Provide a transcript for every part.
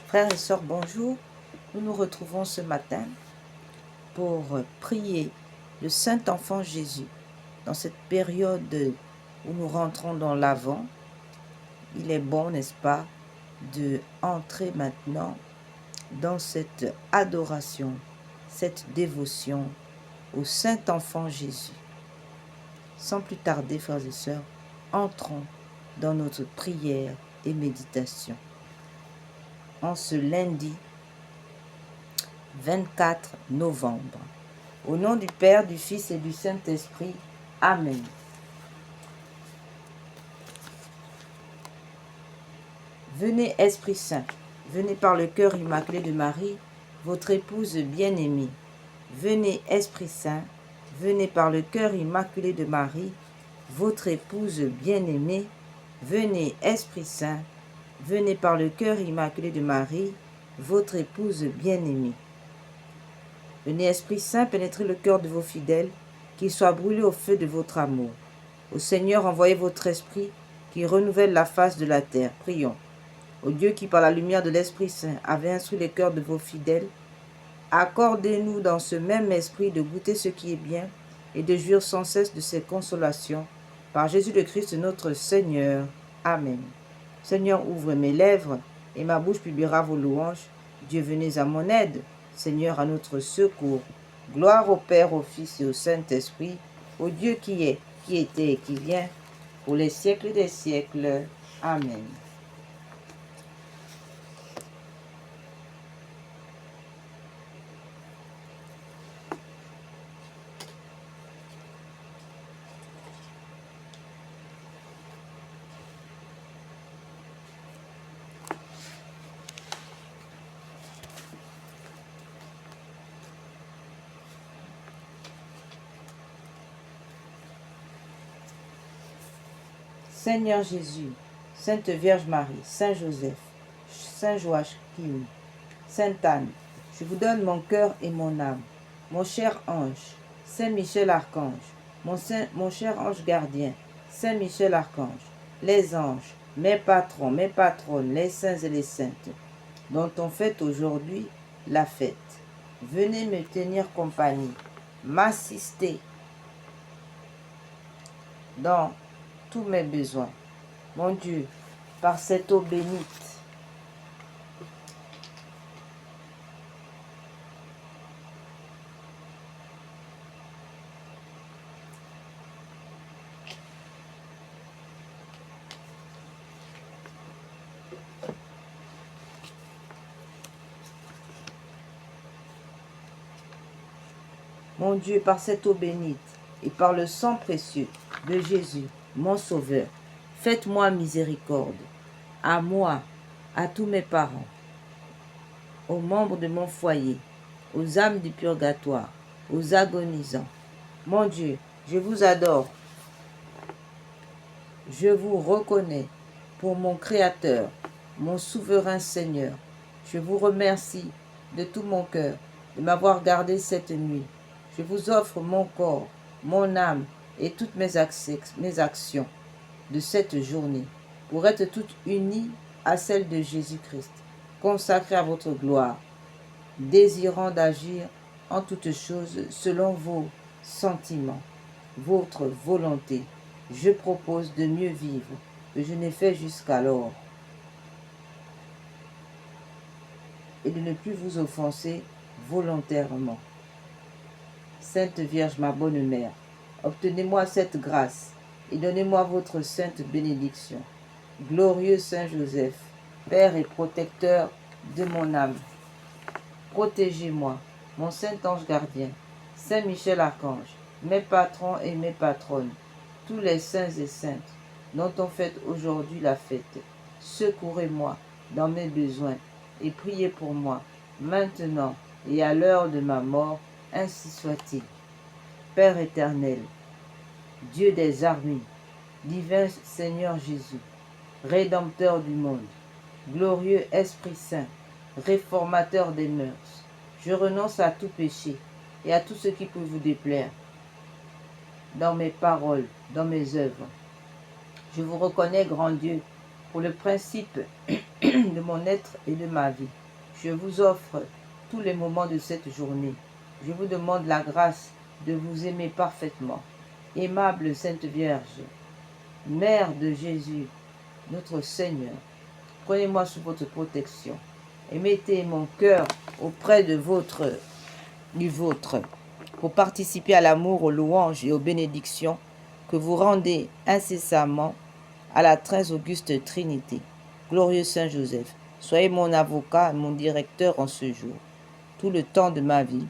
Frères et sœurs, bonjour. Nous nous retrouvons ce matin pour prier le Saint-Enfant Jésus. Dans cette période où nous rentrons dans l'Avent, il est bon, n'est-ce pas, de entrer maintenant dans cette adoration, cette dévotion au Saint-Enfant Jésus. Sans plus tarder, frères et sœurs, entrons dans notre prière et méditation. En ce lundi 24 novembre. Au nom du Père, du Fils et du Saint-Esprit. Amen. Venez, Esprit Saint, venez par le cœur immaculé de Marie, votre épouse bien-aimée. Venez, Esprit Saint, venez par le cœur immaculé de Marie, votre épouse bien-aimée. Venez, Esprit Saint, venez par le cœur immaculé de Marie, votre épouse bien-aimée. Venez, Esprit Saint, pénétrer le cœur de vos fidèles, qu'ils soient brûlés au feu de votre amour. Au Seigneur, envoyez votre Esprit, qui renouvelle la face de la terre. Prions. Ô Dieu qui, par la lumière de l'Esprit Saint, avait instruit les cœurs de vos fidèles, accordez-nous dans ce même esprit de goûter ce qui est bien et de jouir sans cesse de ses consolations. Par Jésus le Christ, notre Seigneur. Amen. Seigneur, ouvre mes lèvres, et ma bouche publiera vos louanges. Dieu, venez à mon aide. Seigneur, à notre secours. Gloire au Père, au Fils et au Saint-Esprit, au Dieu qui est, qui était et qui vient, pour les siècles des siècles. Amen. Seigneur Jésus, Sainte Vierge Marie, Saint Joseph, Saint Joachim, Sainte Anne, je vous donne mon cœur et mon âme, mon cher ange, Saint Michel Archange, mon cher ange gardien, Saint Michel Archange, les anges, mes patrons, mes patronnes, les saints et les saintes, dont on fête aujourd'hui la fête. Venez me tenir compagnie, m'assister dans tous mes besoins. Mon Dieu, par cette eau bénite, mon Dieu, par cette eau bénite et par le sang précieux de Jésus, mon Sauveur, faites-moi miséricorde, à moi, à tous mes parents, aux membres de mon foyer, aux âmes du purgatoire, aux agonisants. Mon Dieu, je vous adore, je vous reconnais pour mon Créateur, mon souverain Seigneur. Je vous remercie de tout mon cœur de m'avoir gardé cette nuit. Je vous offre mon corps, mon âme et toutes mes actions de cette journée pour être toutes unies à celle de Jésus-Christ, consacrées à votre gloire, désirant d'agir en toutes choses selon vos sentiments, votre volonté. Je propose de mieux vivre que je n'ai fait jusqu'alors et de ne plus vous offenser volontairement. Sainte Vierge, ma bonne mère, obtenez-moi cette grâce et donnez-moi votre sainte bénédiction. Glorieux Saint Joseph, Père et protecteur de mon âme, protégez-moi, mon saint ange gardien, Saint Michel Archange, mes patrons et mes patronnes, tous les saints et saintes dont on fête aujourd'hui la fête. Secourez-moi dans mes besoins et priez pour moi, maintenant et à l'heure de ma mort, ainsi soit-il. Père éternel, Dieu des armées, divin Seigneur Jésus, Rédempteur du monde, glorieux Esprit Saint, réformateur des mœurs, je renonce à tout péché et à tout ce qui peut vous déplaire dans mes paroles, dans mes œuvres. Je vous reconnais, grand Dieu, pour le principe de mon être et de ma vie. Je vous offre tous les moments de cette journée. Je vous demande la grâce de vous aimer parfaitement. Aimable Sainte Vierge, Mère de Jésus, notre Seigneur, prenez-moi sous votre protection et mettez mon cœur auprès du vôtre pour participer à l'amour, aux louanges et aux bénédictions que vous rendez incessamment à la très auguste Trinité. Glorieux Saint Joseph, soyez mon avocat et mon directeur en ce jour, tout le temps de ma vie,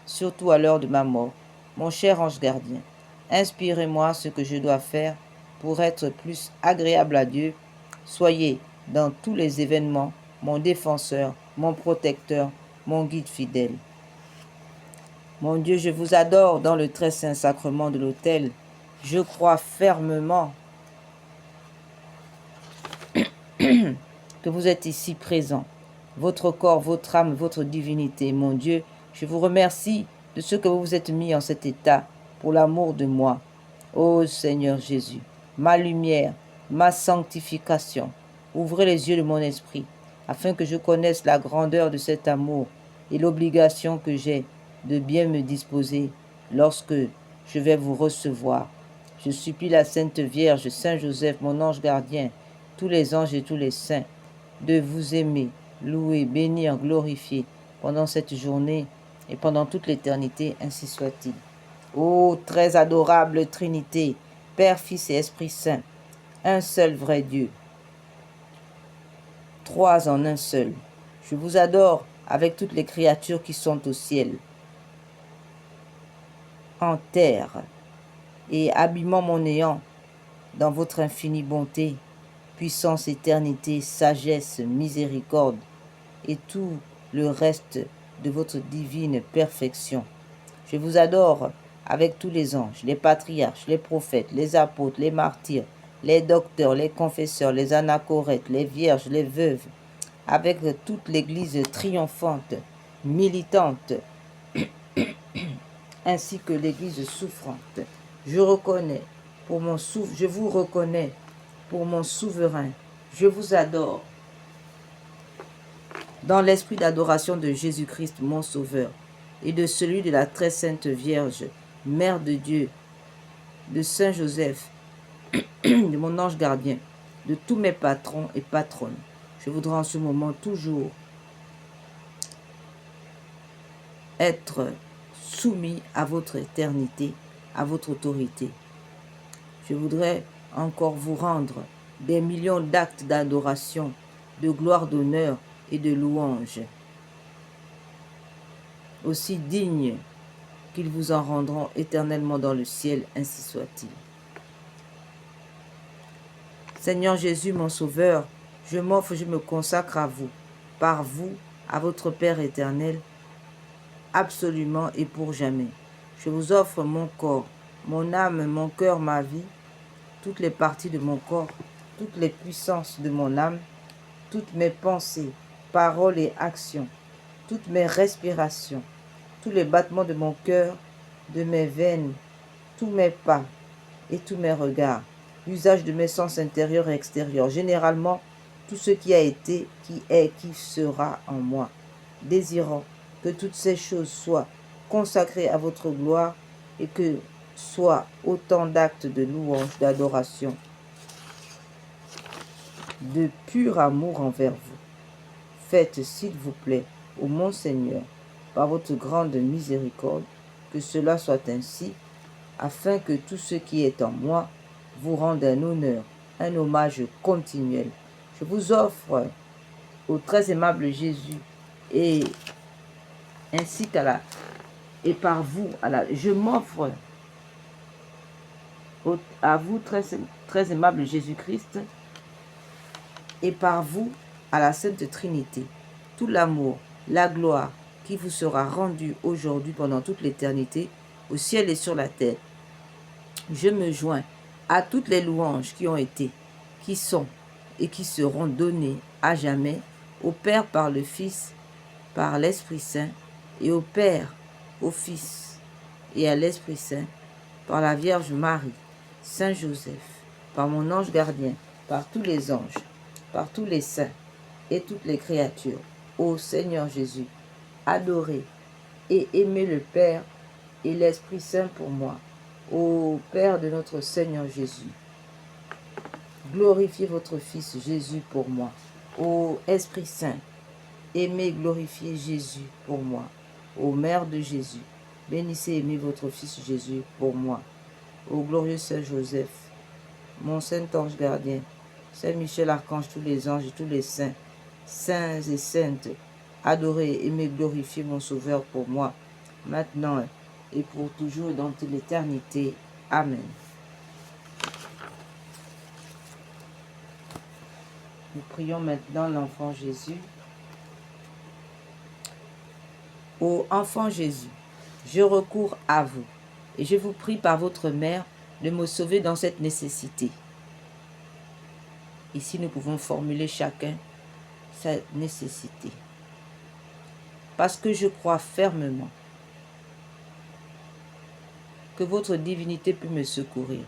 surtout à l'heure de ma mort. Mon cher ange gardien, inspirez-moi ce que je dois faire pour être plus agréable à Dieu. Soyez dans tous les événements mon défenseur, mon protecteur, mon guide fidèle. Mon Dieu, je vous adore dans le très saint sacrement de l'autel. Je crois fermement que vous êtes ici présent. Votre corps, votre âme, votre divinité. Mon Dieu, je vous remercie de ce que vous vous êtes mis en cet état pour l'amour de moi. Ô Seigneur Jésus, ma lumière, ma sanctification, ouvrez les yeux de mon esprit afin que je connaisse la grandeur de cet amour et l'obligation que j'ai de bien me disposer lorsque je vais vous recevoir. Je supplie la Sainte Vierge, Saint Joseph, mon ange gardien, tous les anges et tous les saints, de vous aimer, louer, bénir, glorifier pendant cette journée et pendant toute l'éternité, ainsi soit-il. Ô très adorable Trinité, Père, Fils et Esprit Saint, un seul vrai Dieu, trois en un seul. Je vous adore avec toutes les créatures qui sont au ciel, en terre, et habillement mon néant dans votre infinie bonté, puissance, éternité, sagesse, miséricorde, et tout le reste de votre divine perfection. Je vous adore avec tous les anges, les patriarches, les prophètes, les apôtres, les martyrs, les docteurs, les confesseurs, les anachorètes, les vierges, les veuves, avec toute l'Église triomphante, militante, ainsi que l'Église souffrante. Je vous reconnais pour mon souverain. Je vous adore dans l'esprit d'adoration de Jésus-Christ, mon Sauveur, et de celui de la très sainte Vierge, Mère de Dieu, de Saint Joseph, de mon ange gardien, de tous mes patrons et patronnes. Je voudrais en ce moment toujours être soumis à votre éternité, à votre autorité. Je voudrais encore vous rendre des millions d'actes d'adoration, de gloire, d'honneur et de louange, aussi dignes qu'ils vous en rendront éternellement dans le ciel, ainsi soit-il. Seigneur Jésus, mon Sauveur, je m'offre, je me consacre à vous, par vous, à votre Père éternel, absolument et pour jamais. Je vous offre mon corps, mon âme, mon cœur, ma vie, toutes les parties de mon corps, toutes les puissances de mon âme, toutes mes pensées, paroles et actions, toutes mes respirations, tous les battements de mon cœur, de mes veines, tous mes pas et tous mes regards, l'usage de mes sens intérieurs et extérieurs, généralement tout ce qui a été, qui est, qui sera en moi, désirant que toutes ces choses soient consacrées à votre gloire et que soient autant d'actes de louange, d'adoration, de pur amour envers vous. Faites, s'il vous plaît, ô mon Seigneur, par votre grande miséricorde, que cela soit ainsi, afin que tout ce qui est en moi vous rende un honneur, un hommage continuel. Je vous offre au très aimable Jésus et ainsi et par vous, je m'offre à vous, très aimable Jésus-Christ, et par vous, à la Sainte Trinité, tout l'amour, la gloire qui vous sera rendu aujourd'hui pendant toute l'éternité, au ciel et sur la terre. Je me joins à toutes les louanges qui ont été, qui sont et qui seront données à jamais au Père par le Fils, par l'Esprit Saint, et au Père, au Fils et à l'Esprit Saint, par la Vierge Marie, Saint Joseph, par mon ange gardien, par tous les anges, par tous les saints, et toutes les créatures. Ô Seigneur Jésus, adorez et aimez le Père et l'Esprit Saint pour moi. Ô Père de notre Seigneur Jésus, glorifiez votre Fils Jésus pour moi. Ô Esprit Saint, aimez et glorifiez Jésus pour moi. Ô Mère de Jésus, bénissez et aimez votre Fils Jésus pour moi. Ô glorieux Saint Joseph, mon Saint-Ange gardien, Saint Michel Archange, tous les anges et tous les saints, saints et saintes, adorez, aimez, glorifiez mon Sauveur pour moi, maintenant et pour toujours et dans toute l'éternité. Amen. Nous prions maintenant l'enfant Jésus. Ô enfant Jésus, je recours à vous et je vous prie par votre mère de me sauver dans cette nécessité. Ici, nous pouvons formuler chacun sa nécessité. Parce que je crois fermement que votre divinité peut me secourir.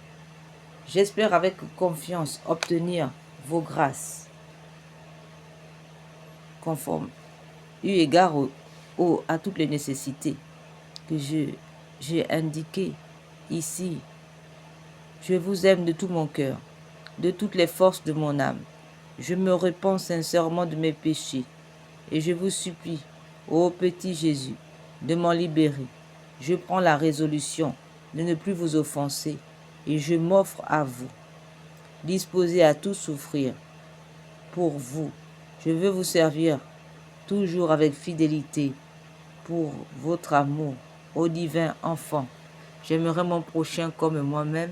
J'espère avec confiance obtenir vos grâces, conforme, eu égard à toutes les nécessités que j'ai indiquées ici. Je vous aime de tout mon cœur, de toutes les forces de mon âme. Je me repens sincèrement de mes péchés et je vous supplie, ô petit Jésus, de m'en libérer. Je prends la résolution de ne plus vous offenser et je m'offre à vous, disposé à tout souffrir pour vous. Je veux vous servir toujours avec fidélité pour votre amour, ô divin enfant. J'aimerais mon prochain comme moi-même.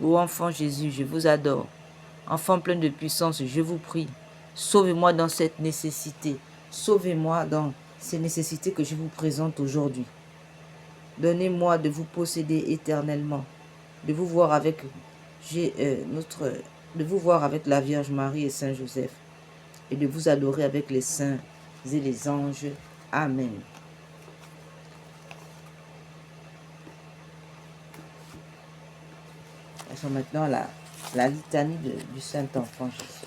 Ô enfant Jésus, je vous adore. Enfant plein de puissance, je vous prie, sauvez-moi dans cette nécessité. Sauvez-moi dans ces nécessités que je vous présente aujourd'hui. Donnez-moi de vous posséder éternellement, de vous voir avec la Vierge Marie et Saint Joseph, et de vous adorer avec les saints et les anges. Amen. Passons maintenant à la litanie du Saint-Enfant Jésus.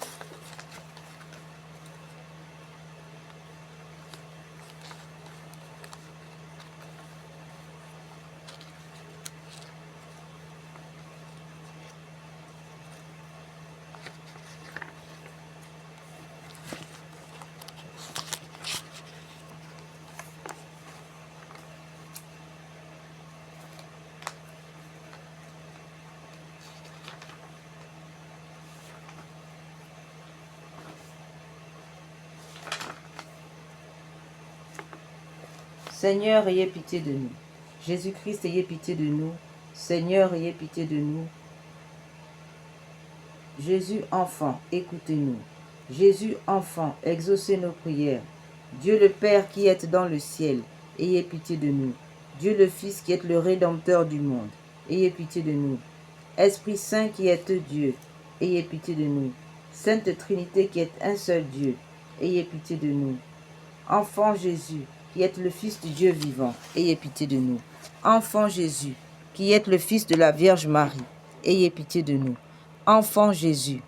Seigneur, ayez pitié de nous. Jésus-Christ, ayez pitié de nous. Seigneur, ayez pitié de nous. Jésus, enfant, écoutez-nous. Jésus, enfant, exaucez nos prières. Dieu le Père qui êtes dans le ciel, ayez pitié de nous. Dieu le Fils qui êtes le Rédempteur du monde, ayez pitié de nous. Esprit Saint qui êtes Dieu, ayez pitié de nous. Sainte Trinité qui êtes un seul Dieu, ayez pitié de nous. Enfant Jésus, qui êtes le Fils du Dieu vivant, ayez pitié de nous. Enfant Jésus, qui êtes le Fils de la Vierge Marie, ayez pitié de nous. Enfant Jésus,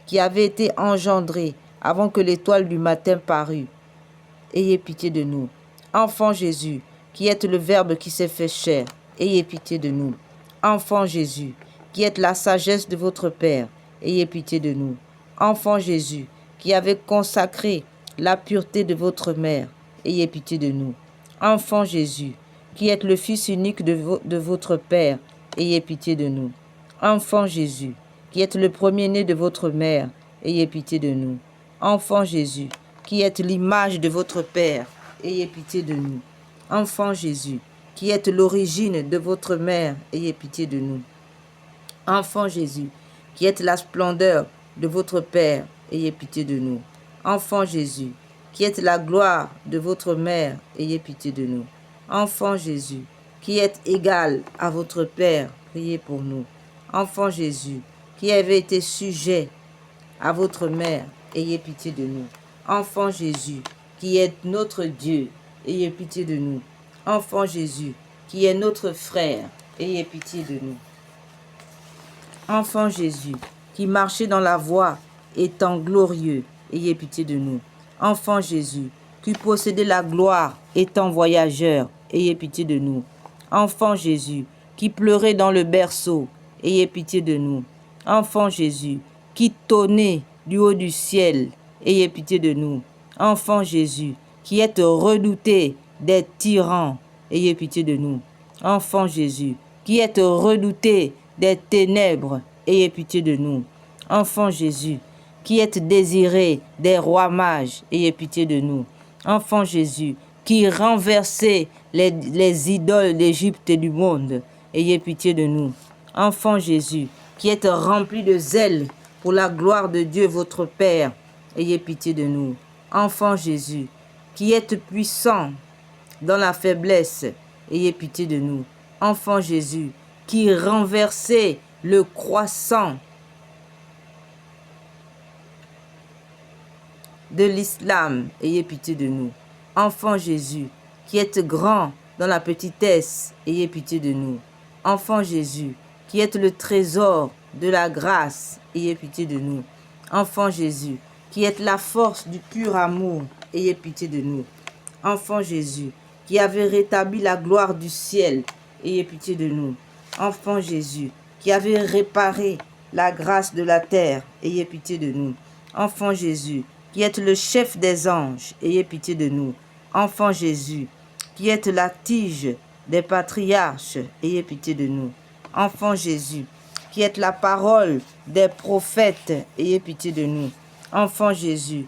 qui avez été engendré avant que l'étoile du matin parût, ayez pitié de nous. Enfant Jésus, qui êtes le Verbe qui s'est fait chair, ayez pitié de nous. Enfant Jésus, qui êtes la sagesse de votre Père, ayez pitié de nous. Enfant Jésus, qui avez consacré la pureté de votre mère, ayez pitié de nous. Enfant Jésus, qui êtes le Fils unique de votre Père, ayez pitié de nous. Enfant Jésus, qui êtes le premier-né de votre mère, ayez pitié de nous. Enfant Jésus, qui êtes l'image de votre Père, ayez pitié de nous. Enfant Jésus, qui êtes l'origine de votre mère, ayez pitié de nous. Enfant Jésus, qui êtes la splendeur de votre Père, ayez pitié de nous. Enfant Jésus, qui êtes la gloire de votre mère, ayez pitié de nous. Enfant Jésus, qui êtes égal à votre Père, priez pour nous. Enfant Jésus, qui avez été sujet à votre mère, ayez pitié de nous. Enfant Jésus, qui êtes notre Dieu, ayez pitié de nous. Enfant Jésus, qui est notre frère, ayez pitié de nous. Enfant Jésus, qui marchez dans la voie étant glorieux, ayez pitié de nous. Enfant Jésus, qui possédait la gloire, étant voyageur, ayez pitié de nous. Enfant Jésus, qui pleurait dans le berceau, ayez pitié de nous. Enfant Jésus, qui tonnait du haut du ciel, ayez pitié de nous. Enfant Jésus, qui êtes redouté des tyrans, ayez pitié de nous. Enfant Jésus, qui êtes redouté des ténèbres, ayez pitié de nous. Enfant Jésus, qui êtes désiré des rois mages, ayez pitié de nous. Enfant Jésus, qui renversez les idoles d'Égypte et du monde, ayez pitié de nous. Enfant Jésus, qui êtes rempli de zèle pour la gloire de Dieu votre Père, ayez pitié de nous. Enfant Jésus, qui êtes puissant dans la faiblesse, ayez pitié de nous. Enfant Jésus, qui renversez le croissant de l'islam, ayez pitié de nous. Enfant Jésus, qui êtes grand dans la petitesse, ayez pitié de nous. Enfant Jésus, qui êtes le trésor de la grâce, ayez pitié de nous. Enfant Jésus, qui êtes la force du pur amour, ayez pitié de nous. Enfant Jésus, qui avez rétabli la gloire du ciel, ayez pitié de nous. Enfant Jésus, qui avez réparé la grâce de la terre, ayez pitié de nous. Enfant Jésus, qui êtes le chef des anges, ayez pitié de nous. Enfant Jésus, qui êtes la tige des patriarches, ayez pitié de nous. Enfant Jésus, qui êtes la parole des prophètes, ayez pitié de nous. Enfant Jésus,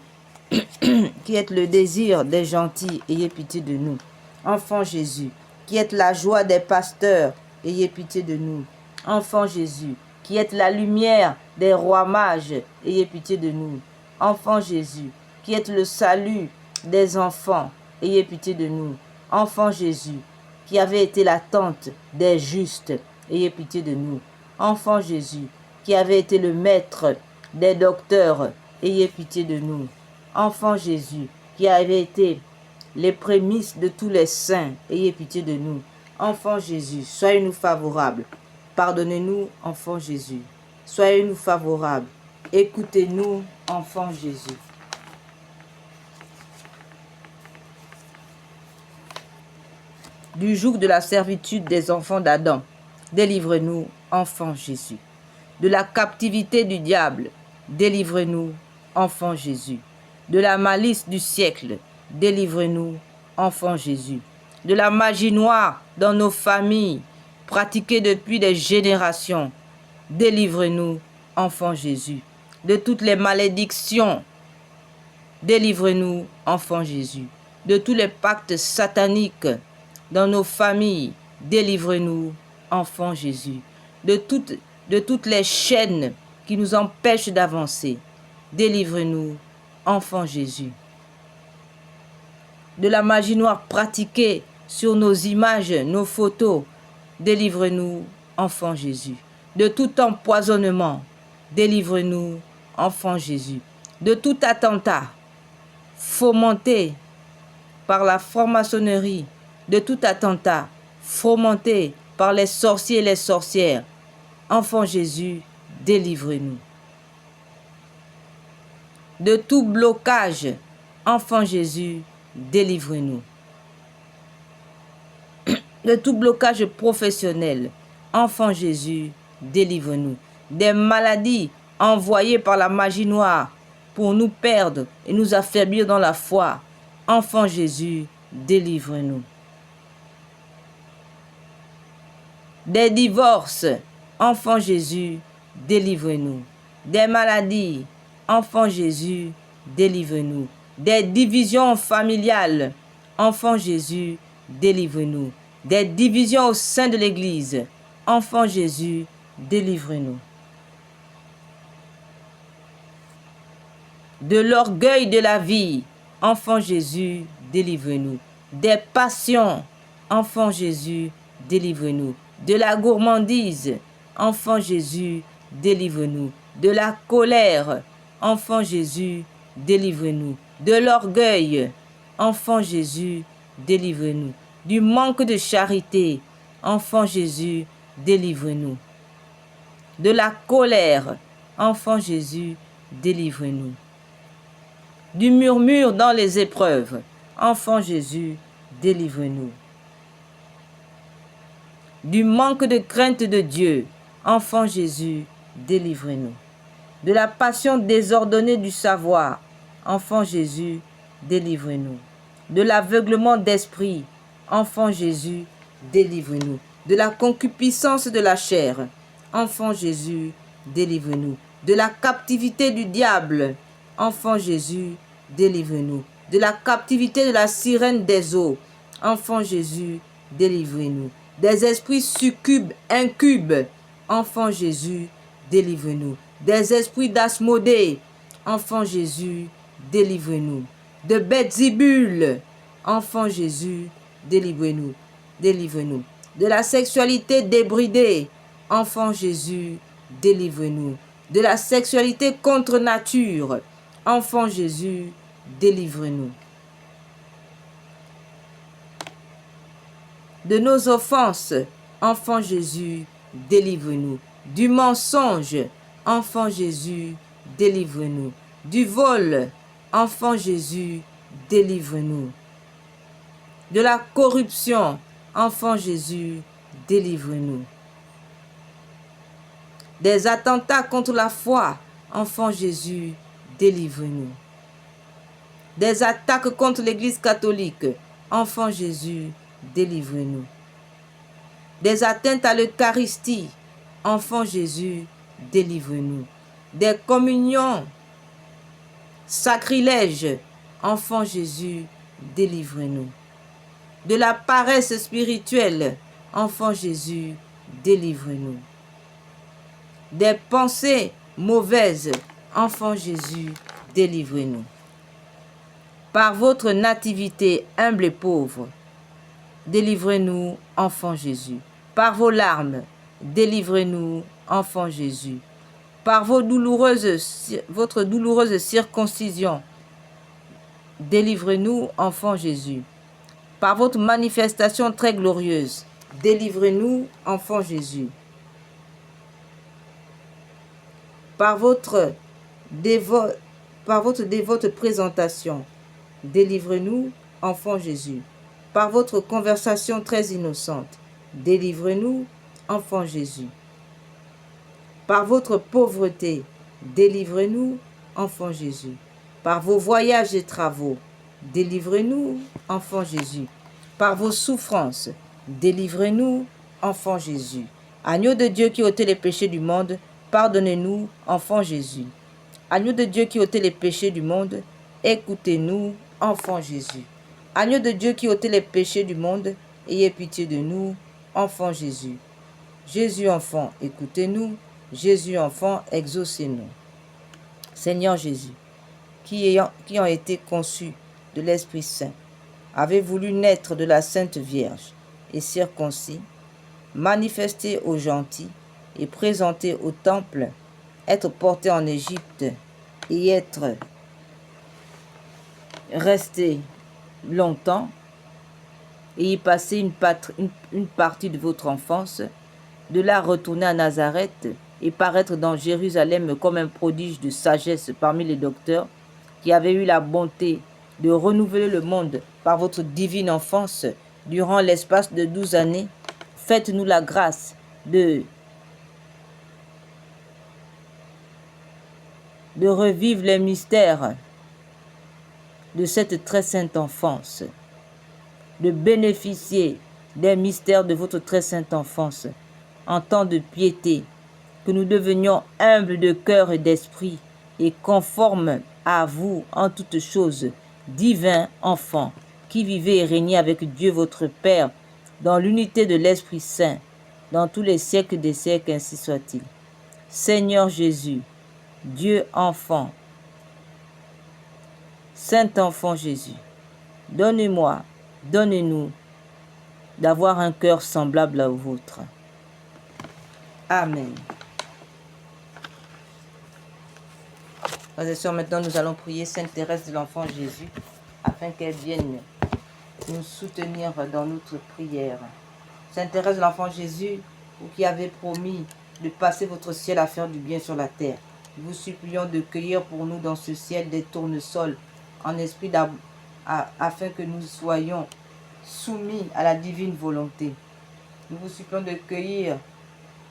qui êtes le désir des gentils, ayez pitié de nous. Enfant Jésus, qui êtes la joie des pasteurs, ayez pitié de nous. Enfant Jésus, qui êtes la lumière des rois mages, ayez pitié de nous. Enfant Jésus, qui êtes le salut des enfants, ayez pitié de nous. Enfant Jésus, qui avez été la tente des justes, ayez pitié de nous. Enfant Jésus, qui avez été le maître des docteurs, ayez pitié de nous. Enfant Jésus, qui avez été les prémices de tous les saints, ayez pitié de nous. Enfant Jésus, soyez-nous favorables. Pardonnez-nous, enfant Jésus. Soyez-nous favorables. Écoutez-nous, enfant Jésus. Du joug de la servitude des enfants d'Adam, délivrez-nous, enfant Jésus. De la captivité du diable, délivrez-nous, enfant Jésus. De la malice du siècle, délivrez-nous, enfant Jésus. De la magie noire dans nos familles, pratiquée depuis des générations, délivrez-nous, enfant Jésus. De toutes les malédictions, délivrez-nous, enfant Jésus. De tous les pactes sataniques dans nos familles, délivrez-nous, enfant Jésus. De toutes les chaînes qui nous empêchent d'avancer, délivrez-nous, enfant Jésus. De la magie noire pratiquée sur nos images, nos photos, délivrez-nous, enfant Jésus. De tout empoisonnement, délivrez-nous, enfant Jésus. De tout attentat fomenté par la franc-maçonnerie, de tout attentat fomenté par les sorciers et les sorcières, enfant Jésus, délivrez-nous. De tout blocage, enfant Jésus, délivrez-nous. De tout blocage professionnel, enfant Jésus, délivrez-nous. Des maladies envoyées par la magie noire pour nous perdre et nous affaiblir dans la foi, enfant Jésus, délivrez-nous. Des divorces, enfant Jésus, délivrez-nous. Des maladies, enfant Jésus, délivrez-nous. Des divisions familiales, enfant Jésus, délivrez-nous. Des divisions au sein de l'Église, enfant Jésus, délivrez-nous. De l'orgueil de la vie, enfant Jésus, délivrez-nous. Des passions, enfant Jésus, délivrez-nous. De la gourmandise, enfant Jésus, délivrez-nous. De la colère, enfant Jésus, délivrez-nous. De l'orgueil, enfant Jésus, délivrez-nous. Du manque de charité, enfant Jésus, délivrez-nous. De la colère, enfant Jésus, délivrez-nous. du murmure dans les épreuves. Enfant Jésus, délivre-nous. Du manque de crainte de Dieu. Enfant Jésus, délivre-nous. De la passion désordonnée du savoir. Enfant Jésus, délivre-nous. De l'aveuglement d'esprit. Enfant Jésus, délivre-nous. De la concupiscence de la chair. Enfant Jésus, délivre-nous. De la captivité du diable. Enfant Jésus, délivre-nous. De la captivité de la sirène des eaux. Enfant Jésus, délivre-nous. Des esprits succubes, incubes. Enfant Jésus, délivre-nous. Des esprits d'Asmodée. Enfant Jésus, délivre-nous. De Béelzébul. Enfant Jésus, délivre-nous. Délivre-nous. De la sexualité débridée. Enfant Jésus, délivre-nous. De la sexualité contre nature. Enfant Jésus, délivre-nous. De nos offenses, enfant Jésus, délivre-nous. Du mensonge, enfant Jésus, délivre-nous. Du vol, enfant Jésus, délivre-nous. De la corruption, enfant Jésus, délivre-nous. Des attentats contre la foi, enfant Jésus, délivre-nous. Des attaques contre l'Église catholique, enfant Jésus, délivre-nous. Des atteintes à l'Eucharistie, enfant Jésus, délivre-nous. Des communions sacrilèges, enfant Jésus, délivre-nous. De la paresse spirituelle, enfant Jésus, délivre-nous. Des pensées mauvaises, enfant Jésus, délivrez-nous. Par votre nativité humble et pauvre, délivrez-nous, enfant Jésus. Par vos larmes, délivrez-nous, enfant Jésus. Par votre douloureuse circoncision, délivrez-nous, enfant Jésus. Par votre manifestation très glorieuse, délivrez-nous, enfant Jésus. Par votre dévote présentation, délivrez-nous, enfant Jésus. Par votre conversation très innocente, délivrez-nous, enfant Jésus. Par votre pauvreté, délivrez-nous, enfant Jésus. Par vos voyages et travaux, délivrez-nous, enfant Jésus. Par vos souffrances, délivrez-nous, enfant Jésus. Agneau de Dieu qui ôtez les péchés du monde, pardonnez-nous, enfant Jésus. Agneau de Dieu qui ôtez les péchés du monde, écoutez-nous, enfant Jésus. Agneau de Dieu qui ôtez les péchés du monde, ayez pitié de nous, enfant Jésus. Jésus enfant, écoutez-nous. Jésus enfant, exaucez-nous. Seigneur Jésus, qui ont été conçus de l'Esprit Saint, avez voulu naître de la Sainte Vierge et circoncis, manifesté aux gentils et présenté au temple, être porté en Égypte et être resté longtemps et y passer une partie de votre enfance, de là retourner à Nazareth et paraître dans Jérusalem comme un prodige de sagesse parmi les docteurs qui avaient eu la bonté de renouveler le monde par votre divine enfance durant l'espace de 12 années. Faites-nous la grâce de revivre les mystères de cette très sainte enfance, de bénéficier des mystères de votre très sainte enfance en temps de piété, que nous devenions humbles de cœur et d'esprit et conformes à vous en toutes choses, divins enfants, qui vivez et régnez avec Dieu votre Père dans l'unité de l'Esprit Saint, dans tous les siècles des siècles, ainsi soit-il. Seigneur Jésus, Dieu enfant, Saint enfant Jésus, donnez-moi, donnez-nous d'avoir un cœur semblable au vôtre. Amen. Frères et sœurs, maintenant nous allons prier Sainte Thérèse de l'Enfant Jésus afin qu'elle vienne nous soutenir dans notre prière. Sainte Thérèse de l'Enfant Jésus, vous qui avez promis de passer votre ciel à faire du bien sur la terre, nous vous supplions de cueillir pour nous dans ce ciel des tournesols en esprit d'amour, afin que nous soyons soumis à la divine volonté. Nous vous supplions de cueillir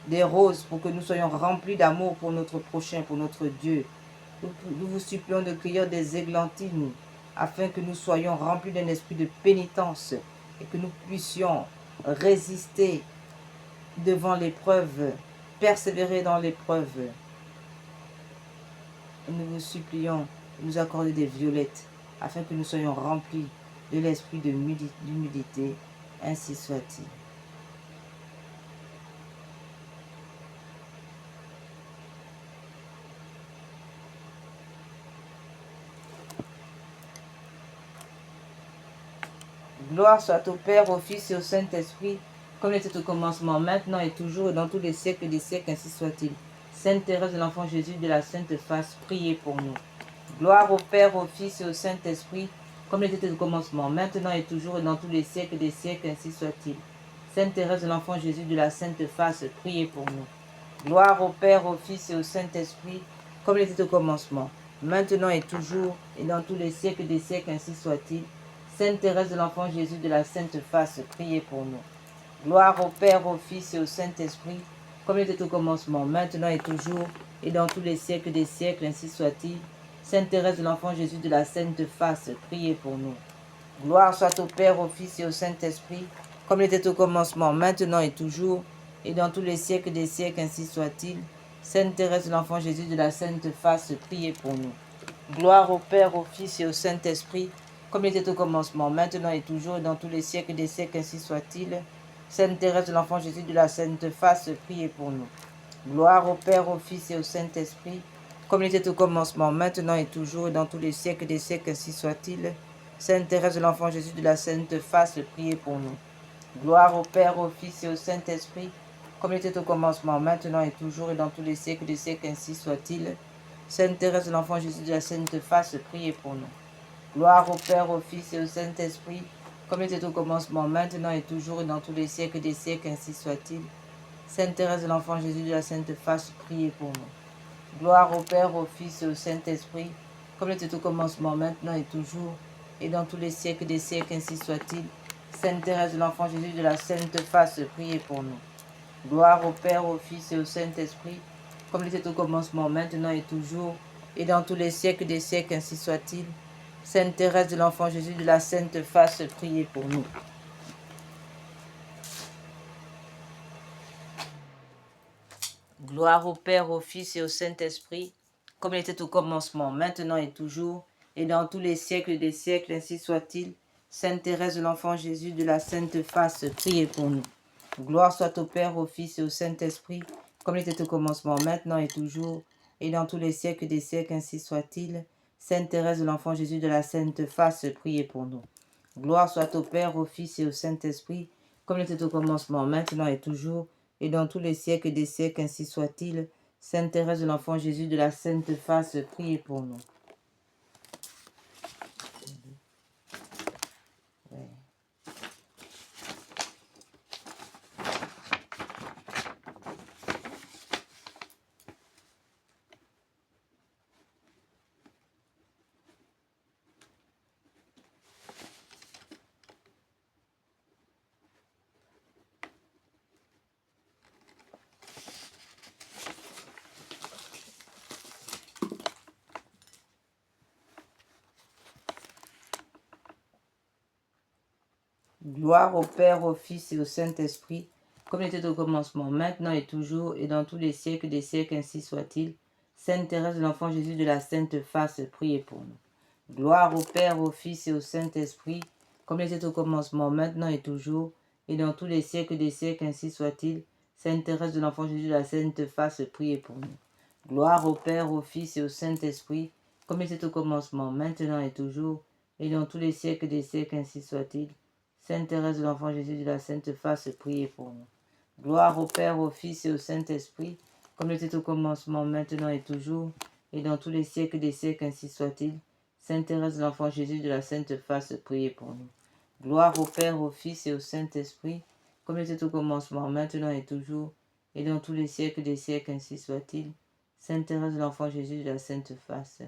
des roses pour que nous soyons remplis d'amour pour notre prochain, pour notre Dieu. Nous vous supplions de cueillir des églantines afin que nous soyons remplis d'un esprit de pénitence et que nous puissions résister devant l'épreuve, persévérer dans l'épreuve. Nous vous supplions de nous accorder des violettes afin que nous soyons remplis de l'esprit d'humilité, ainsi soit-il. Gloire soit au Père, au Fils et au Saint-Esprit, comme il était au commencement, maintenant et toujours, et dans tous les siècles des siècles, ainsi soit-il. Sainte Thérèse de l'Enfant Jésus de la Sainte Face, priez pour nous. Gloire au Père, au Fils et au Saint-Esprit, comme il était au commencement, maintenant et toujours, et dans tous les siècles des siècles, ainsi soit-il. Sainte Thérèse de l'Enfant Jésus de la Sainte Face, priez pour nous. Gloire au Père, au Fils et au Saint-Esprit, comme il était au commencement, maintenant et toujours, et dans tous les siècles des siècles, ainsi soit-il. Sainte Thérèse de l'Enfant Jésus de la Sainte Face, priez pour nous. Gloire au Père, au Fils et au Saint-Esprit, comme il était au commencement, maintenant et toujours, et dans tous les siècles des siècles, ainsi soit-il. Sainte Thérèse de l'Enfant Jésus de la Sainte Face, priez pour nous. Gloire soit au Père, au Fils et au Saint-Esprit, comme il était au commencement, maintenant et toujours, et dans tous les siècles des siècles, ainsi soit-il. Sainte Thérèse de l'Enfant Jésus de la Sainte Face, priez pour nous. Gloire au Père, au Fils et au Saint-Esprit, comme il était au commencement, maintenant et toujours, et dans tous les siècles des siècles, ainsi soit-il. Sainte Thérèse de l'Enfant Jésus de la Sainte Face, priez pour nous. Gloire au Père, au Fils et au Saint-Esprit, comme il était au commencement, maintenant et toujours, et dans tous les siècles des siècles, ainsi soit-il. Sainte Thérèse de l'Enfant Jésus de la Sainte Face, priez pour nous. Gloire au Père, au Fils et au Saint-Esprit, comme il était au commencement, maintenant et toujours, et dans tous les siècles des siècles, ainsi soit-il. Sainte Thérèse de l'Enfant Jésus de la Sainte Face, priez pour nous. Gloire au Père, au Fils et au Saint-Esprit, comme il était au commencement, maintenant et toujours, et dans tous les siècles des siècles, ainsi soit-il. Sainte Thérèse de l'Enfant Jésus de la Sainte Face, priez pour nous. Gloire au Père, au Fils et au Saint-Esprit, comme il était au commencement, maintenant et toujours, et dans tous les siècles des siècles, ainsi soit-il. Sainte Thérèse de l'Enfant Jésus de la Sainte Face, priez pour nous. Gloire au Père, au Fils et au Saint-Esprit, comme il était au commencement, maintenant et toujours, et dans tous les siècles des siècles, ainsi soit-il. Sainte Thérèse de l'Enfant Jésus de la Sainte Face, priez pour nous. Gloire au Père, au Fils et au Saint-Esprit, comme il était au commencement, maintenant et toujours, et dans tous les siècles des siècles, ainsi soit-il. Sainte Thérèse de l'Enfant Jésus de la Sainte Face, priez pour nous. Gloire soit au Père, au Fils et au Saint-Esprit, comme il était au commencement, maintenant et toujours, et dans tous les siècles des siècles, ainsi soit-il. Sainte Thérèse de l'Enfant Jésus de la Sainte Face, priez pour nous. Gloire soit au Père, au Fils et au Saint-Esprit, comme il était au commencement, maintenant et toujours, et dans tous les siècles des siècles, ainsi soit-il. Sainte Thérèse de l'Enfant Jésus de la Sainte Face, priez pour nous. Gloire au Père, au Fils et au Saint-Esprit, comme il était au commencement, maintenant et toujours, et dans tous les siècles des siècles, ainsi soit-il. Sainte Thérèse de l'Enfant Jésus de la Sainte Face, priez pour nous. Gloire au Père, au Fils et au Saint-Esprit, comme il était au commencement, maintenant et toujours, et dans tous les siècles des siècles, ainsi soit-il. Sainte Thérèse de l'Enfant Jésus de la Sainte Face, priez pour nous. Gloire au Père, au Fils et au Saint-Esprit, comme il était au commencement, maintenant et toujours, et dans tous les siècles des siècles, ainsi soit-il. Sainte Thérèse de l'Enfant Jésus de la Sainte Face, priez pour nous. Gloire au Père, au Fils et au Saint-Esprit, comme il était au commencement, maintenant et toujours, et dans tous les siècles des siècles, ainsi soit-il. Sainte Thérèse de l'Enfant Jésus de la Sainte Face, priez pour nous. Gloire au Père, au Fils et au Saint-Esprit, comme il était au commencement, maintenant et toujours, et dans tous les siècles des siècles, ainsi soit-il. Sainte Thérèse de l'Enfant Jésus de la Sainte Face,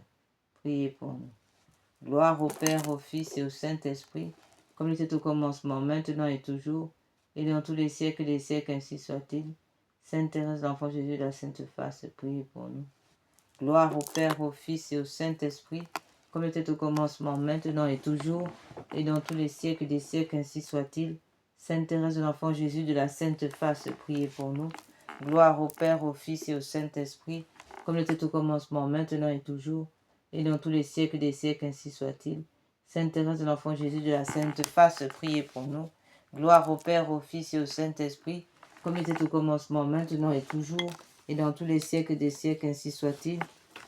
priez pour nous. Gloire au Père, au Fils et au Saint-Esprit, comme il était au commencement, maintenant et toujours, et dans tous les siècles des siècles, ainsi soit-il. Sainte Thérèse, l'enfant Jésus de la Sainte Face, priez pour nous. Gloire au Père, au Fils et au Saint-Esprit, comme il était au commencement, maintenant et toujours, et dans tous les siècles des siècles, ainsi soit-il. Sainte Thérèse de l'enfant Jésus de la Sainte Face, priez pour nous. Gloire au Père, au Fils et au Saint-Esprit, comme il était au commencement, maintenant et toujours, et dans tous les siècles des siècles, ainsi soit-il. Sainte Thérèse de l'enfant Jésus de la Sainte Face, priez pour nous. Gloire au Père, au Fils et au Saint-Esprit, comme il était au commencement, maintenant et toujours, et dans tous les siècles des siècles, ainsi soit-il.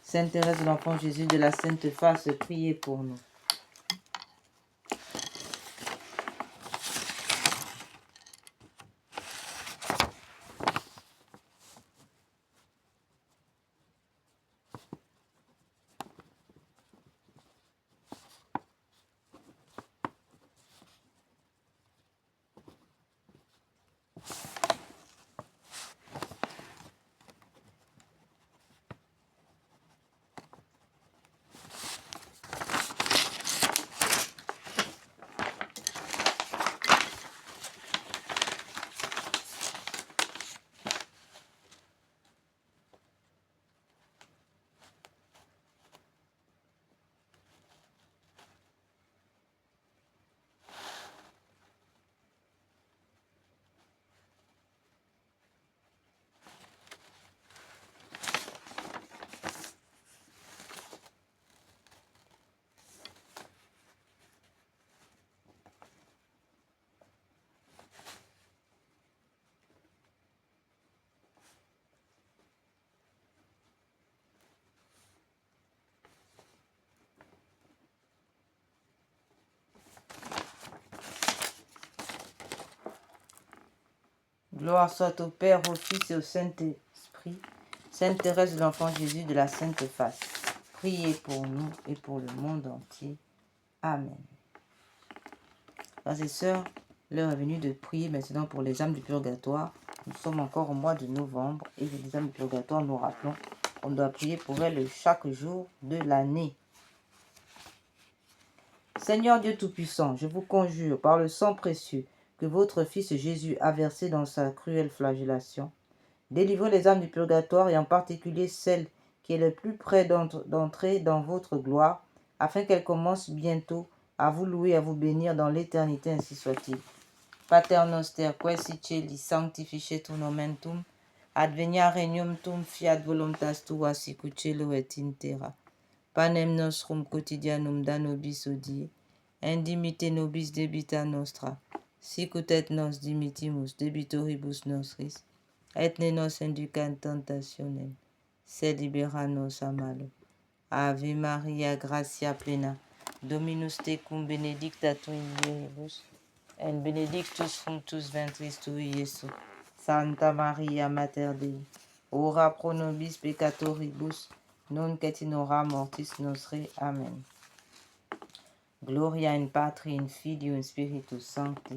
Sainte Thérèse de l'enfant Jésus de la Sainte Face, priez pour nous. Gloire soit au Père, au Fils et au Saint-Esprit. Sainte Thérèse de l'enfant Jésus de la Sainte Face, priez pour nous et pour le monde entier. Amen. Frères et sœurs, l'heure est venue de prier maintenant pour les âmes du purgatoire. Nous sommes encore au mois de novembre et les âmes du purgatoire, nous rappelons qu'on doit prier pour elles chaque jour de l'année. Seigneur Dieu Tout-Puissant, je vous conjure par le sang précieux que votre Fils Jésus a versé dans sa cruelle flagellation, délivrez les âmes du purgatoire et en particulier celle qui est le plus près d'entrer dans votre gloire, afin qu'elles commencent bientôt à vous louer et à vous bénir dans l'éternité, ainsi soit-il. Pater noster, quae celi sanctificetur nomen tuum, advenia regnum tuum, fiat voluntas tua sicut cielo et in terra. Panem nostrum quotidianum da nobis hodie, indimite nobis debita nostra, sicut et nos dimitimus debitoribus nostris, et ne nos inducant tentationem, sed libera nos a malo. Ave Maria, gratia plena, Dominus tecum, benedicta tu in mulieribus, et benedictus fructus ventris tui, Iesus. Santa Maria, Mater Dei, ora pro nobis peccatoribus, nunc et in hora mortis nostre. Amen. Gloria in Patri, in Filio, in Spiritus Sancti,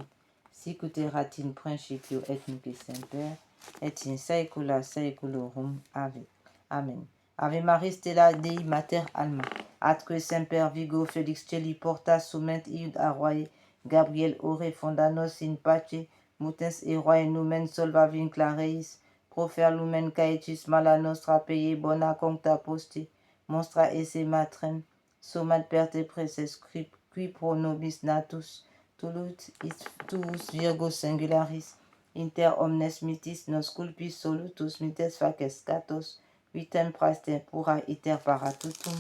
sicut erat in principio et nunc et semper, et in saecula saeculorum. Amen. Ave Maria, stella Dei mater alma, atque semper Vigo Felix celi porta sument iud a roie, Gabriel ore fondanos in pace, mutens eroe numen solva vincla reis, profer lumen caetis mala nostra peye bona concta posti, monstra esse matrem, somat perte preces qui pro nobis natus, tuus virgo singularis, inter omnes mitis nos culpis solutus mites faces catos, vitem praester pura iter paratutum.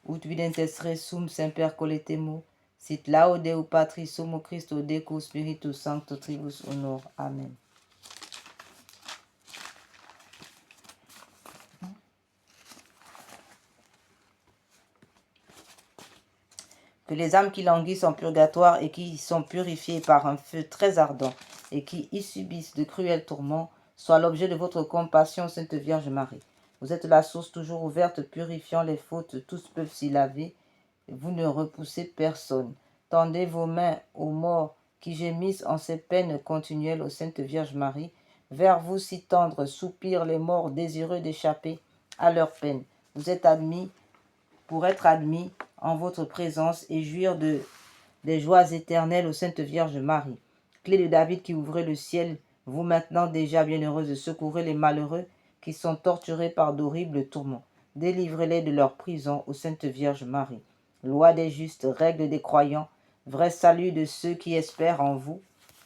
Ut videntes resum semper coletemo, sit laudeu Patris Homo Christo Deco Spiritus Sancto Tribus Honor. Amen. Que les âmes qui languissent en purgatoire et qui y sont purifiées par un feu très ardent et qui y subissent de cruels tourments soient l'objet de votre compassion, Sainte Vierge Marie. Vous êtes la source toujours ouverte, purifiant les fautes, tous peuvent s'y laver. Vous ne repoussez personne. Tendez vos mains aux morts qui gémissent en ces peines continuelles, ô Sainte Vierge Marie. Vers vous si tendres soupirent les morts désireux d'échapper à leurs peines. Vous êtes admis pour être admis en votre présence et jouir des joies éternelles aux Sainte Vierge Marie. Clé de David qui ouvrez le ciel, vous maintenant déjà bienheureuse de secourir les malheureux qui sont torturés par d'horribles tourments. Délivrez-les de leur prison aux Sainte Vierge Marie. Loi des justes, règle des croyants, vrai salut de ceux qui espèrent en vous.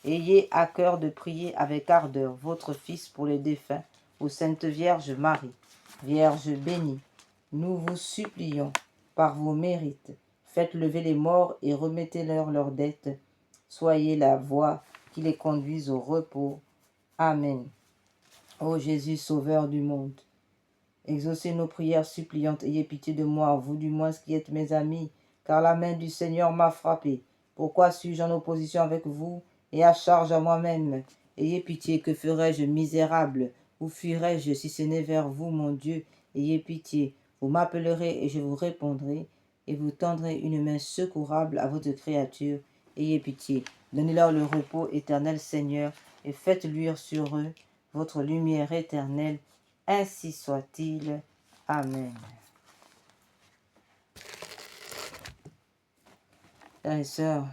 Ayez à cœur de prier avec ardeur votre Fils pour les défunts, ô Sainte Vierge Marie. Vierge bénie, nous vous supplions, par vos mérites, faites lever les morts et remettez-leur leurs dettes. Soyez la voie qui les conduise au repos. Amen. Ô Jésus, Sauveur du monde, exaucez nos prières suppliantes, ayez pitié de moi, vous du moins qui êtes mes amis, car la main du Seigneur m'a frappé. Pourquoi suis-je en opposition avec vous et à charge à moi-même? Ayez pitié, que ferais-je misérable? Où fuirais-je si ce n'est vers vous, mon Dieu? Ayez pitié, vous m'appellerez et je vous répondrai, et vous tendrez une main secourable à votre créature. Ayez pitié, donnez-leur le repos éternel, Seigneur, et faites luire sur eux votre lumière éternelle. Ainsi soit-il. Amen. Frères et sœurs,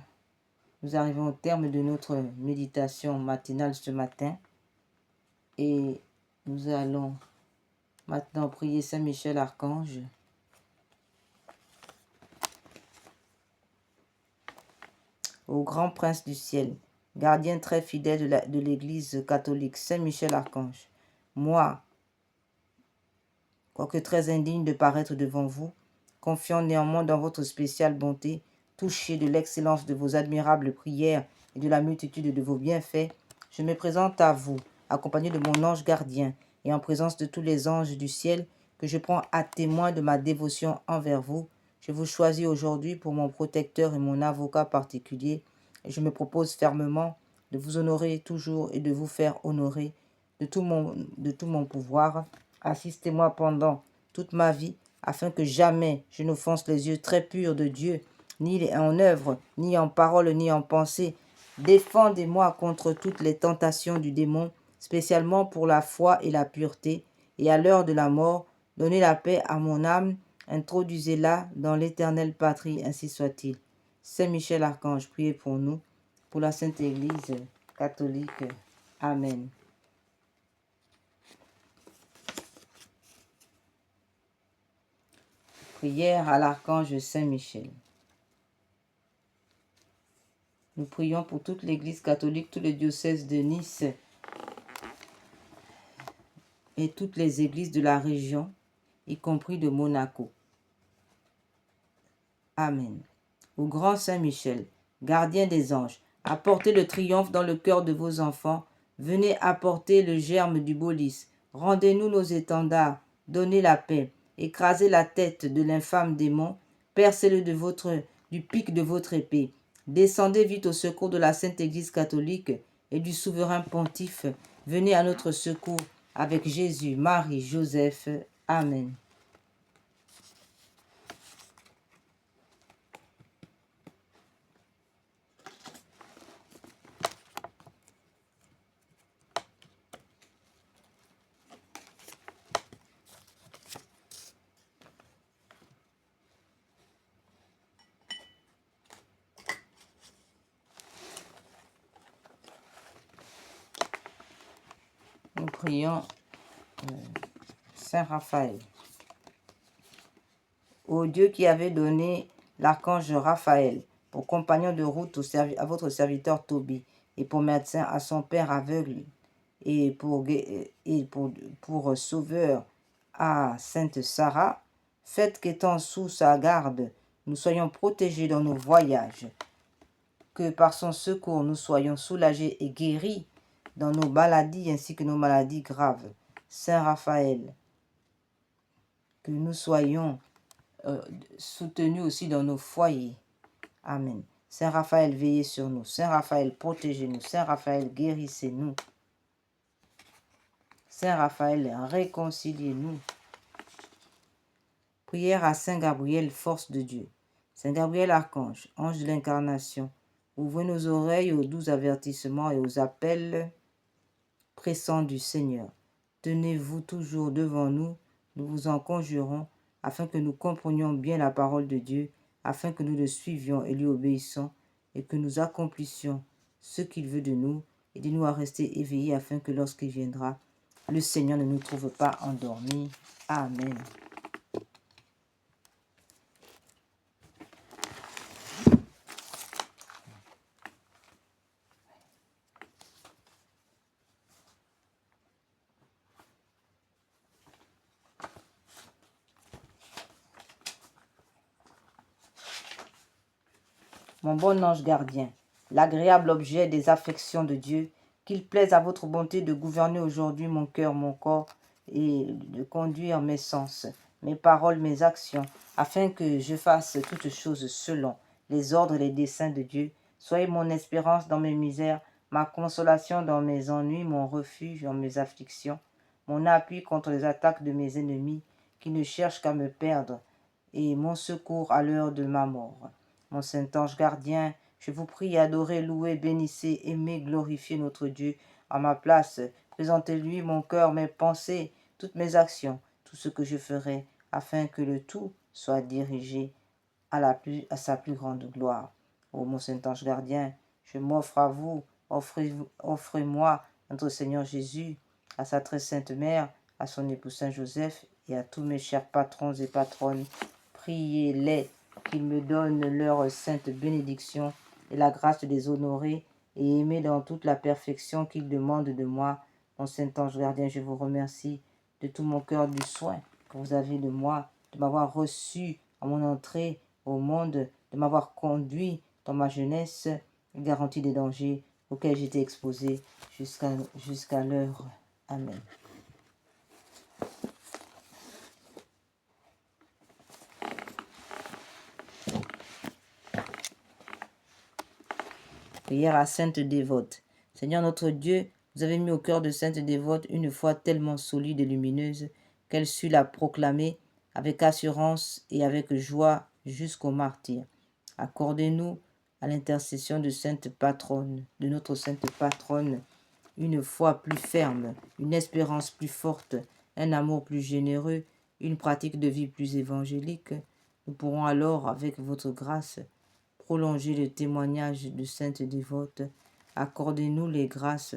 nous arrivons au terme de notre méditation matinale ce matin et nous allons maintenant prier Saint Michel Archange. Au grand prince du ciel, gardien très fidèle de l'Église catholique, Saint Michel Archange, moi, quoique très indigne de paraître devant vous, confiant néanmoins dans votre spéciale bonté, touché de l'excellence de vos admirables prières et de la multitude de vos bienfaits, je me présente à vous, accompagné de mon ange gardien et en présence de tous les anges du ciel que je prends à témoin de ma dévotion envers vous. Je vous choisis aujourd'hui pour mon protecteur et mon avocat particulier et je me propose fermement de vous honorer toujours et de vous faire honorer de tout mon pouvoir. Assistez-moi pendant toute ma vie, afin que jamais je n'offense les yeux très purs de Dieu, ni en œuvre, ni en parole, ni en pensée. Défendez-moi contre toutes les tentations du démon, spécialement pour la foi et la pureté, et à l'heure de la mort, donnez la paix à mon âme, introduisez-la dans l'éternelle patrie, ainsi soit-il. Saint Michel Archange, priez pour nous, pour la Sainte Église catholique. Amen. Prière à l'archange Saint-Michel. Nous prions pour toute l'Église catholique, tous les diocèses de Nice et toutes les églises de la région, y compris de Monaco. Amen. Au grand Saint-Michel, gardien des anges, apportez le triomphe dans le cœur de vos enfants. Venez apporter le germe du beau lys. Rendez-nous nos étendards. Donnez la paix. Écrasez la tête de l'infâme démon. Percez-le du pic de votre épée. Descendez vite au secours de la Sainte Église catholique et du souverain pontife. Venez à notre secours avec Jésus, Marie, Joseph. Amen. Nous prions Saint Raphaël. Ô Dieu qui avez donné l'archange Raphaël pour compagnon de route à votre serviteur Tobie et pour médecin à son père aveugle et pour sauveur à Sainte Sarah, faites qu'étant sous sa garde, nous soyons protégés dans nos voyages, que par son secours nous soyons soulagés et guéris dans nos maladies ainsi que nos maladies graves. Saint Raphaël, que nous soyons soutenus aussi dans nos foyers. Amen. Saint Raphaël, veillez sur nous. Saint Raphaël, protégez-nous. Saint Raphaël, guérissez-nous. Saint Raphaël, réconciliez-nous. Prière à Saint Gabriel, force de Dieu. Saint Gabriel, archange, ange de l'incarnation, ouvrez nos oreilles aux doux avertissements et aux appels pressants du Seigneur. Tenez-vous toujours devant nous, nous vous en conjurons, afin que nous comprenions bien la parole de Dieu, afin que nous le suivions et lui obéissons, et que nous accomplissions ce qu'il veut de nous. Aidez-nous à rester éveillés afin que lorsqu'il viendra, le Seigneur ne nous trouve pas endormis. Amen. Mon bon ange gardien, l'agréable objet des affections de Dieu, qu'il plaise à votre bonté de gouverner aujourd'hui mon cœur, mon corps, et de conduire mes sens, mes paroles, mes actions, afin que je fasse toutes choses selon les ordres et les desseins de Dieu. Soyez mon espérance dans mes misères, ma consolation dans mes ennuis, mon refuge dans mes afflictions, mon appui contre les attaques de mes ennemis qui ne cherchent qu'à me perdre, et mon secours à l'heure de ma mort. Mon Saint-Ange gardien, je vous prie, adorez, louez, bénissez, aimez, glorifiez notre Dieu à ma place. Présentez-lui mon cœur, mes pensées, toutes mes actions, tout ce que je ferai, afin que le tout soit dirigé à sa plus grande gloire. Ô mon Saint-Ange gardien, je m'offre à vous, offrez-moi notre Seigneur Jésus, à sa très sainte mère, à son époux Saint Joseph et à tous mes chers patrons et patronnes. Priez-les qu'ils me donnent leur sainte bénédiction et la grâce de les honorer et aimer dans toute la perfection qu'ils demandent de moi. Mon Saint-Ange gardien, je vous remercie de tout mon cœur du soin que vous avez de moi, de m'avoir reçu à mon entrée au monde, de m'avoir conduit dans ma jeunesse, garanti des dangers auxquels j'étais exposé jusqu'à l'heure. Amen. Prière à Sainte Dévote. Seigneur notre Dieu, vous avez mis au cœur de Sainte Dévote une foi tellement solide et lumineuse qu'elle sut la proclamer avec assurance et avec joie jusqu'au martyr. Accordez-nous, à l'intercession de notre sainte patronne, une foi plus ferme, une espérance plus forte, un amour plus généreux, une pratique de vie plus évangélique. Nous pourrons alors, avec votre grâce, prolonger le témoignage de sainte dévote. Accordez-nous les grâces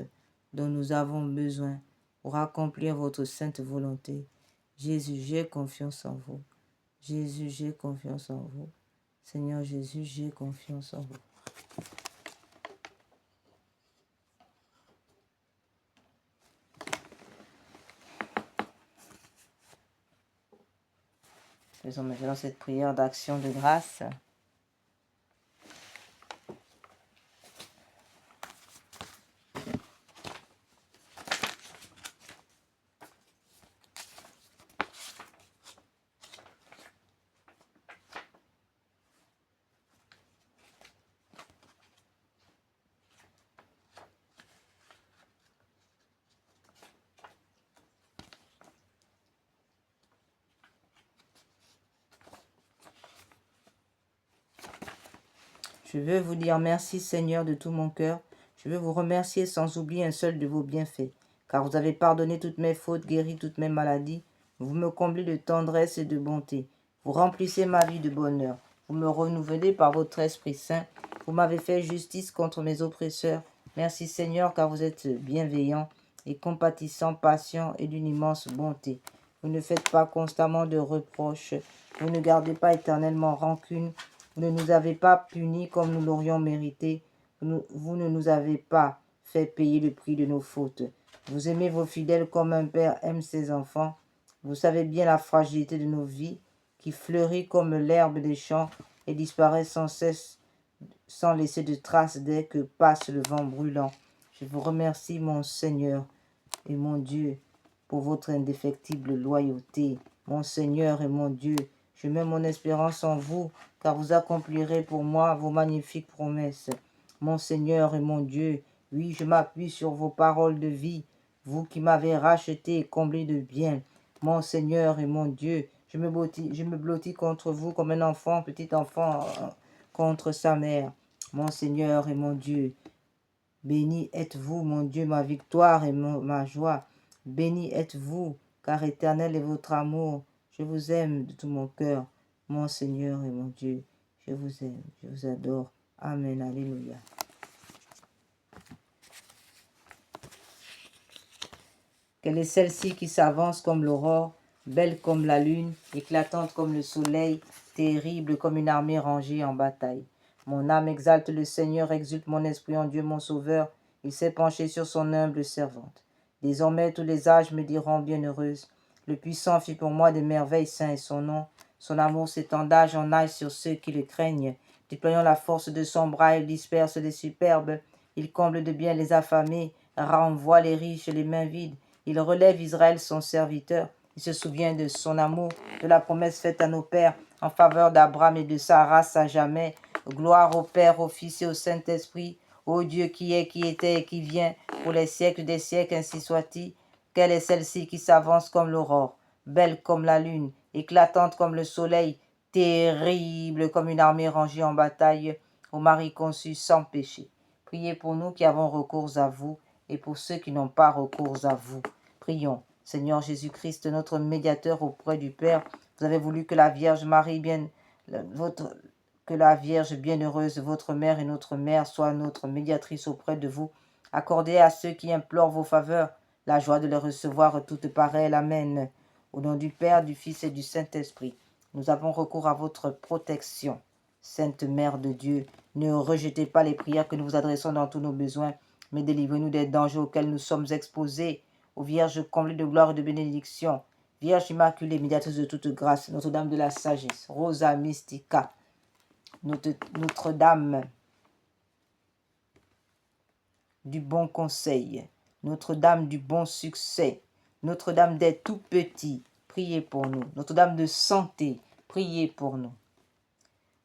dont nous avons besoin pour accomplir votre sainte volonté. Jésus, j'ai confiance en vous. Jésus, j'ai confiance en vous. Seigneur Jésus, j'ai confiance en vous. Faisons maintenant cette prière d'action de grâce. Je veux vous dire merci Seigneur de tout mon cœur. Je veux vous remercier sans oublier un seul de vos bienfaits, car vous avez pardonné toutes mes fautes, guéri toutes mes maladies. Vous me comblez de tendresse et de bonté. Vous remplissez ma vie de bonheur. Vous me renouvelez par votre Esprit Saint. Vous m'avez fait justice contre mes oppresseurs. Merci Seigneur, car vous êtes bienveillant et compatissant, patient et d'une immense bonté. Vous ne faites pas constamment de reproches. Vous ne gardez pas éternellement rancune. Vous ne nous avez pas punis comme nous l'aurions mérité. Vous ne nous avez pas fait payer le prix de nos fautes. Vous aimez vos fidèles comme un père aime ses enfants. Vous savez bien la fragilité de nos vies, qui fleurit comme l'herbe des champs et disparaît sans cesse, sans laisser de traces dès que passe le vent brûlant. Je vous remercie, mon Seigneur et mon Dieu, pour votre indéfectible loyauté. Mon Seigneur et mon Dieu, je mets mon espérance en vous, car vous accomplirez pour moi vos magnifiques promesses. Mon Seigneur et mon Dieu, oui, je m'appuie sur vos paroles de vie, vous qui m'avez racheté et comblé de bien. Mon Seigneur et mon Dieu, je me blottis contre vous comme un enfant, petit enfant, contre sa mère. Mon Seigneur et mon Dieu, béni êtes-vous, mon Dieu, ma victoire et ma joie. Béni êtes-vous, car éternel est votre amour. Je vous aime de tout mon cœur, mon Seigneur et mon Dieu. Je vous aime, je vous adore. Amen, alléluia. Quelle est celle-ci qui s'avance comme l'aurore, belle comme la lune, éclatante comme le soleil, terrible comme une armée rangée en bataille. Mon âme exalte le Seigneur, exulte mon esprit en Dieu mon Sauveur. Il s'est penché sur son humble servante. Désormais tous les âges me diront bienheureuse. Le puissant fit pour moi des merveilles, saint est son nom. Son amour s'étend d'âge en âge sur ceux qui le craignent. Déployant la force de son bras, il disperse les superbes. Il comble de bien les affamés, renvoie les riches les mains vides. Il relève Israël son serviteur. Il se souvient de son amour, de la promesse faite à nos pères en faveur d'Abraham et de sa race à jamais. Gloire au Père, au Fils et au Saint-Esprit, ô Dieu qui est, qui était et qui vient, pour les siècles des siècles, ainsi soit-il. Quelle est celle-ci qui s'avance comme l'aurore, belle comme la lune, éclatante comme le soleil, terrible comme une armée rangée en bataille, au mari conçu sans péché. Priez pour nous qui avons recours à vous et pour ceux qui n'ont pas recours à vous. Prions. Seigneur Jésus-Christ, notre médiateur auprès du Père, vous avez voulu que la Vierge Marie, que la Vierge bienheureuse, votre mère et notre mère, soit notre médiatrice auprès de vous. Accordez à ceux qui implorent vos faveurs la joie de les recevoir toutes pareilles. Amen. Au nom du Père, du Fils et du Saint-Esprit, nous avons recours à votre protection. Sainte Mère de Dieu, ne rejetez pas les prières que nous vous adressons dans tous nos besoins, mais délivrez-nous des dangers auxquels nous sommes exposés. Ô Vierge comblée de gloire et de bénédiction, Vierge Immaculée, médiatrice de toute grâce, Notre-Dame de la sagesse, Rosa Mystica, Notre-Dame du bon conseil, Notre-Dame du bon succès, Notre-Dame des tout petits, priez pour nous. Notre-Dame de santé, priez pour nous.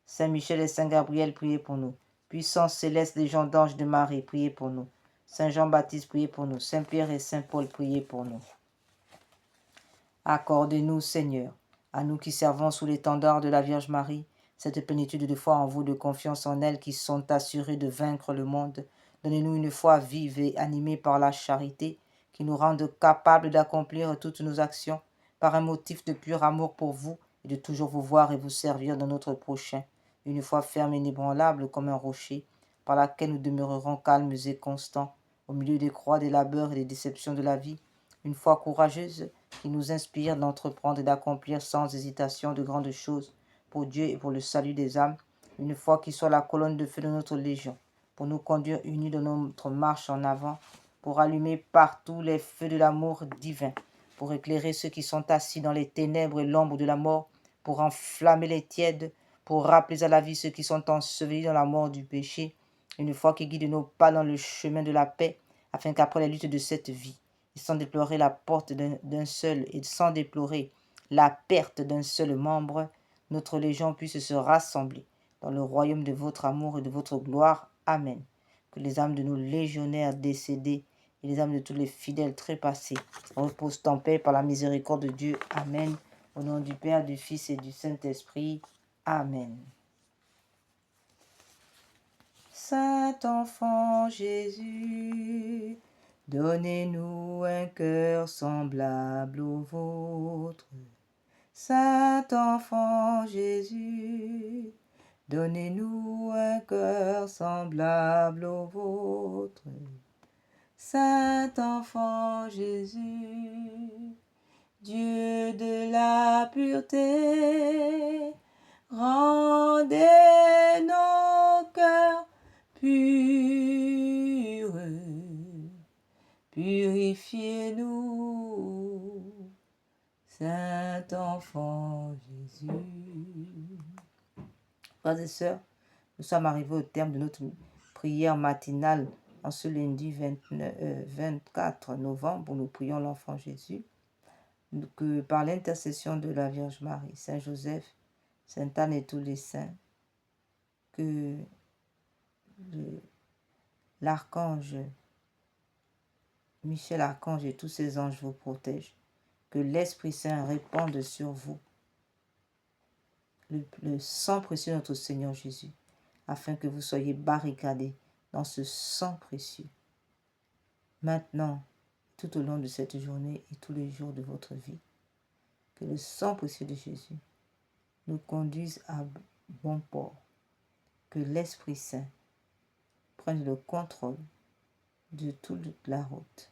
Saint Michel et Saint Gabriel, priez pour nous. Puissance céleste, légion d'anges de Marie, priez pour nous. Saint Jean-Baptiste, priez pour nous. Saint Pierre et Saint Paul, priez pour nous. Accordez-nous, Seigneur, à nous qui servons sous l'étendard de la Vierge Marie, cette plénitude de foi en vous, de confiance en elle, qui sont assurés de vaincre le monde. Donnez-nous une foi vive et animée par la charité, qui nous rende capables d'accomplir toutes nos actions par un motif de pur amour pour vous et de toujours vous voir et vous servir dans notre prochain. Une foi ferme et inébranlable comme un rocher, par laquelle nous demeurerons calmes et constants, au milieu des croix, des labeurs et des déceptions de la vie. Une foi courageuse qui nous inspire d'entreprendre et d'accomplir sans hésitation de grandes choses pour Dieu et pour le salut des âmes. Une foi qui soit la colonne de feu de notre légion, pour nous conduire unis dans notre marche en avant, pour allumer partout les feux de l'amour divin, pour éclairer ceux qui sont assis dans les ténèbres et l'ombre de la mort, pour enflammer les tièdes, pour rappeler à la vie ceux qui sont ensevelis dans la mort du péché. Une foi qui guide nos pas dans le chemin de la paix, afin qu'après les luttes de cette vie, et sans déplorer la porte d'un seul et sans déplorer la perte d'un seul membre, notre légion puisse se rassembler dans le royaume de votre amour et de votre gloire. Amen. Que les âmes de nos légionnaires décédés et les âmes de tous les fidèles trépassés reposent en paix par la miséricorde de Dieu. Amen. Au nom du Père, du Fils et du Saint-Esprit. Amen. Saint enfant Jésus, donnez-nous un cœur semblable au vôtre. Saint enfant Jésus, donnez-nous un cœur semblable au vôtre. Saint enfant Jésus, Dieu de la pureté, rendez nos cœurs purs. Purifiez-nous, Saint enfant Jésus. Frères et sœurs, nous sommes arrivés au terme de notre prière matinale en ce lundi 24 novembre où nous prions l'enfant Jésus. Que par l'intercession de la Vierge Marie, Saint Joseph, Sainte Anne et tous les saints, que l'archange Michel Archange et tous ses anges vous protègent. Que l'Esprit Saint répande sur vous le sang précieux de notre Seigneur Jésus, afin que vous soyez barricadés dans ce sang précieux. Maintenant, tout au long de cette journée et tous les jours de votre vie, Que le sang précieux de Jésus nous conduise à bon port. Que l'Esprit Saint prenne le contrôle de toute la route.